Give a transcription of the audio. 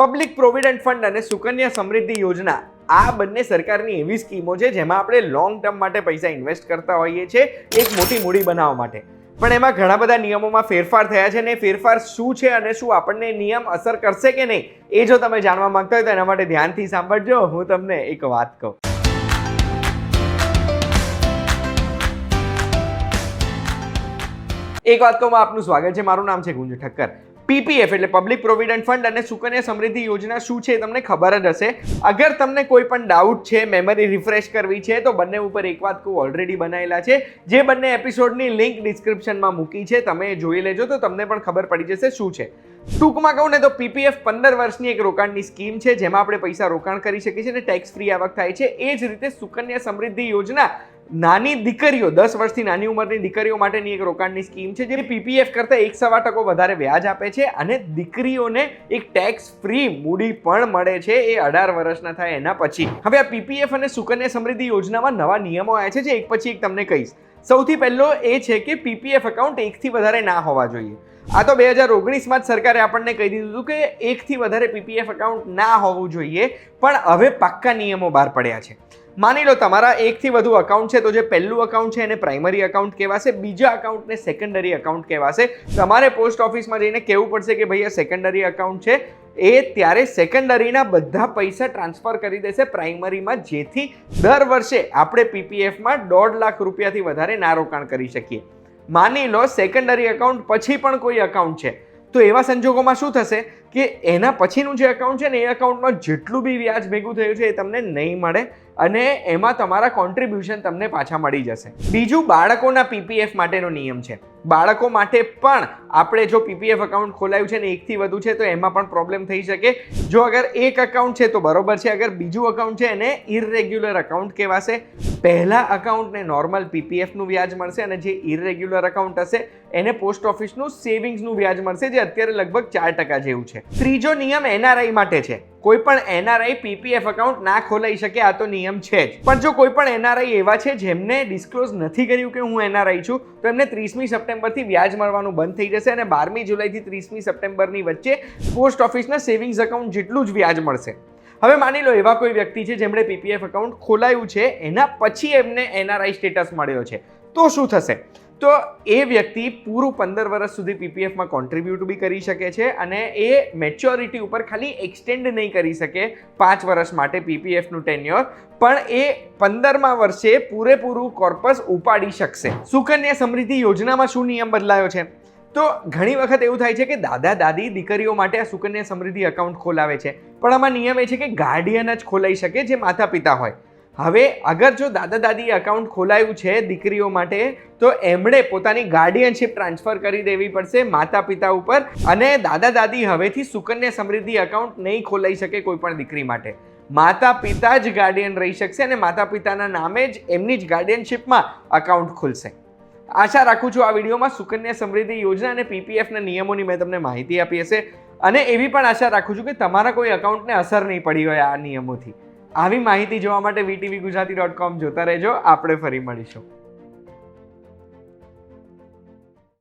Public provident fund અને સુકન્યા સમૃદ્ધિ યોજના આ બંને સરકારની એવી સ્કીમો છે જેમાં આપણે લોંગ ટર્મ માટે પૈસા ઇન્વેસ્ટ કરતા હોઈએ છીએ એક મોટી મૂડી બનાવવા માટે. પણ એમાં ઘણા બધા નિયમોમાં ફેરફાર થયા છે ને ફેરફાર શું છે અને શું આપણને નિયમ અસર કરશે કે નહીં એ જો તમે જાણવા માંગતા હોય તો એના માટે ધ્યાનથી સાંભળજો. હું તમને એક વાત કહું. એક વાત કહું, આપનું સ્વાગત છે. મારું નામ છે ગુંજ ઠક્કર. પીપીએફ એટલે પબ્લિક પ્રોવિડન્ટ ફંડ અને સુકન્યા સમૃદ્ધિ યોજના શું છે તમને ખબર જ હશે. અગર તમને કોઈ પણ ડાઉટ છે, મેમરી રિફ્રેશ કરવી છે તો બંને ઉપર એક વાત કહું, ઓલરેડી બનાવેલા છે. જે બંને એપિસોડની લિંક ડિસ્ક્રિપ્શનમાં મૂકી છે, તમે જોઈ લેજો તો તમને પણ ખબર પડી જશે શું છે. ટૂંકમાં કહું ને તો પીપીએફ 15 વર્ષની એક રોકાણની સ્કીમ છે જેમાં આપણે પૈસા રોકાણ કરી શકીએ છીએ અને ટેક્સ ફ્રી આવક થાય છે. એ જ રીતે સુકન્યા સમૃદ્ધિ યોજના નાની દીકરીઓ, 10 વર્ષથી નાની ઉંમરની દીકરીઓ માટેની એક રોકાણની સ્કીમ છે જે પીપીએફ કરતાં 1.25% વધારે વ્યાજ આપે છે અને દીકરીઓને એક ટેક્સ ફ્રી મૂડી પણ મળે છે એ 18 વર્ષના થાય એના પછી. હવે આ પીપીએફ અને સુકન્યા સમૃદ્ધિ યોજનામાં નવા નિયમો આવ્યા છે જે એક પછી એક તમને કહીશ. સૌથી પહેલો એ છે કે પીપીએફ એકાઉન્ટ 1થી વધારે ના હોવા જોઈએ. આ તો 2019માં જ સરકારે આપણને કહી દીધું હતું કે 1થી વધારે પીપીએફ એકાઉન્ટ ના હોવું જોઈએ, પણ હવે પાક્કા નિયમો બહાર પડ્યા છે. માની લો તમારા 1થી વધુ અકાઉન્ટ છે તો જે પહેલું અકાઉન્ટ છે એને પ્રાઇમરી અકાઉન્ટ કહેવાશે, બીજા અકાઉન્ટને સેકન્ડરી અકાઉન્ટ કહેવાશે. તમારે પોસ્ટ ઓફિસમાં જઈને કહેવું પડશે કે ભાઈ આ સેકન્ડરી અકાઉન્ટ છે, એ ત્યારે સેકન્ડરીના બધા પૈસા ટ્રાન્સફર કરી દેશે પ્રાઇમરીમાં, જેથી દર વર્ષે આપણે પીપીએફમાં 1.5 લાખ રૂપિયાથી વધારે ના રોકાણ કરી શકીએ. માની લો સેકન્ડરી અકાઉન્ટ પછી પણ કોઈ અકાઉન્ટ છે તો એવા સંજોગોમાં શું થશે કે એના પછીનું જે અકાઉન્ટ છે ને એ અકાઉન્ટમાં જેટલું બી વ્યાજ ભેગું થયું છે એ તમને નહીં મળે અને એમાં તમારા કોન્ટ્રીબ્યુશન તમને પાછા મળી જશે. બીજું, બાળકોના પીપીએફ માટેનો નિયમ છે. બાળકો માટે પણ આપણે જો પીપીએફ અકાઉન્ટ ખોલાયું છે ને 1થી વધુ છે તો એમાં પણ પ્રોબ્લેમ થઈ શકે. જો અગર એક અકાઉન્ટ છે તો બરોબર છે, અગર બીજું અકાઉન્ટ છે એને ઇરરેગ્યુલર અકાઉન્ટ કહેવાશે. પહેલા અકાઉન્ટને નોર્મલ પીપીએફનું વ્યાજ મળશે અને જે ઇરરેગ્યુલર અકાઉન્ટ હશે એને પોસ્ટ ઓફિસનું સેવિંગ્સનું વ્યાજ મળશે જે અત્યારે લગભગ 4% જેવું છે. ત્રીજો નિયમ એનઆરઆઈ માટે છે. કોઈ પણ એનઆરઆઈ પીપીએફ અકાઉન્ટ ના ખોલાઈ શકે, આ તો નિયમ છે જ. પણ જો કોઈ પણ એનઆરઆઈ એવા છે જેમને ડિસ્ક્લોઝ નથી કર્યું કે હું એનઆરઆઈ છું તો એમને 30મી સપ્ટેમ્બરથી વ્યાજ મળવાનું બંધ થઈ જશે અને 12મી જુલાઈથી 30મી સપ્ટેમ્બરની વચ્ચે પોસ્ટ ઓફિસના સેવિંગ્સ અકાઉન્ટ જેટલું જ વ્યાજ મળશે. હવે માની લો એવા કોઈ વ્યક્તિ છે જેમણે પીપીએફ અકાઉન્ટ ખોલાયું છે, એના પછી એમને એનઆરઆઈ સ્ટેટસ મળ્યો છે, તો શું થશે? તો એ વ્યક્તિ પૂરું 15 વર્ષ સુધી પીપીએફમાં કોન્ટ્રીબ્યુટ બી કરી શકે છે અને એ મેચ્યોરિટી ઉપર ખાલી એક્સટેન્ડ નહીં કરી શકે 5 વર્ષ માટે પીપીએફનું ટેન્યોર, પણ એ 15મા વર્ષે પૂરેપૂરું કોર્પસ ઉપાડી શકશે. સુકન્યા સમૃદ્ધિ યોજનામાં શું નિયમ બદલાયો છે? તો ઘણી વખત એવું થાય છે કે દાદા દાદી દીકરીઓ માટે આ સુકન્યા સમૃદ્ધિ અકાઉન્ટ ખોલાવે છે, પણ આમાં નિયમ એ છે કે ગાર્ડિયન જ ખોલાઈ શકે જે માતા પિતા હોય. હવે અગર જો દાદા દાદી અકાઉન્ટ ખોલાયું છે દીકરીઓ માટે તો એમણે પોતાની ગાર્ડિયનશિપ ટ્રાન્સફર કરી દેવી પડશે માતા પિતા ઉપર અને દાદા દાદી હવેથી સુકન્યા સમૃદ્ધિ અકાઉન્ટ નહીં ખોલાઈ શકે કોઈ પણ દીકરી માટે. માતા પિતા જ ગાર્ડિયન રહી શકશે અને માતા પિતાના નામે જ એમની જ ગાર્ડિયનશિપમાં અકાઉન્ટ ખુલશે. આશા રાખું છું આ વિડીયોમાં સુકન્યા સમૃદ્ધિ યોજના અને પીપીએફના નિયમોની મેં તમને માહિતી આપી હશે અને એવી પણ આશા રાખું છું કે તમારા કોઈ અકાઉન્ટને અસર નહીં પડી હોય આ નિયમોથી. આવી માહિતી જોવા માટે VTVGujarati.com જોતા રહેજો. આપણે ફરી મળીશું.